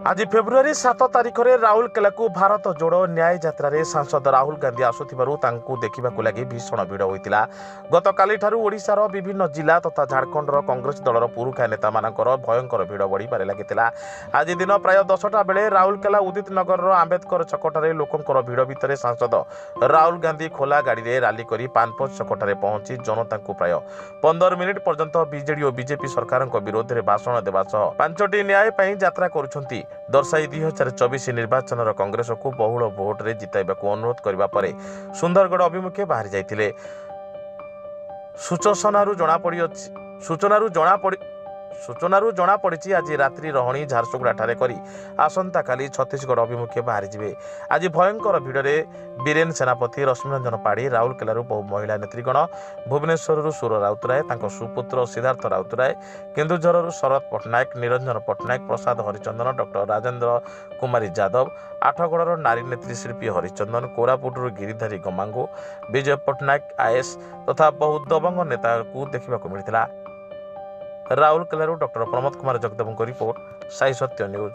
आज फेब्रुआरी 7 तारिख में राउरकेला को भारत जोड़ो न्याय यात्रा रे सांसद राहुल गांधी आसुथिबारु तांकु देखिबाकु लागि भीषण भिड़ होइतिला। गतकाली ठारू ओडिशार विभिन्न जिला तथा झारखंडर कांग्रेस दलर पुरुखा नेता मानकर भयंकर भिड़ बढ़िबारे लागितिला। आज दिन प्राय 10टा बेले राउरकेला उदित नगर आंबेडकर छकटारे लोकंकर भिड़ भितर सांसद राहुल गांधी खोला गाड़ी रे राली करी पानपोच छकटारे पहुंची जनता को प्राय 15 मिनिट पर्यंत बीजेडी और बीजेपी सरकार विरोध में भाषण देवा सह 5टी न्याय पई यात्रा करुछंती दर्शाई 2024 निर्वाचन कांग्रेस को बहुल भोट रे जिताइबाकू अनुरोध करबा परे सुंदरगढ़ अभिमुखे बाहरी जाइतिले। सूचनारू जना पड़ी आज रात्रि रहणी झारसुगुड़ा ठारे करी आसंता काली छत्तीसगढ़ अभिमुखे बाहरी जिवे। आज भयंकर भिड़े बीरेन सेनापति रश्मिरंजन पाढ़ी राउरकेलारू बहु महिला नेत्रीगण भुवनेश्वर सुर राउतराय सुपुत्र सिद्धार्थ राउतराय केन्दुझर शरद पट्टनायक निरंजन पट्टनायक प्रसाद हरिचंदन डॉक्टर राजेन्द्र कुमारी यादव आठगड़र नारी नेत्री शिल्पी हरिचंदन कोरापुटर गिरिधारी गमांगो विजय पट्टनायक आईएएस तथा बहु दबंग नेता को देखा मिलता। राउरकेलारू डॉक्टर प्रमोद कुमार जगदेव रिपोर्ट साई सत्य न्यूज।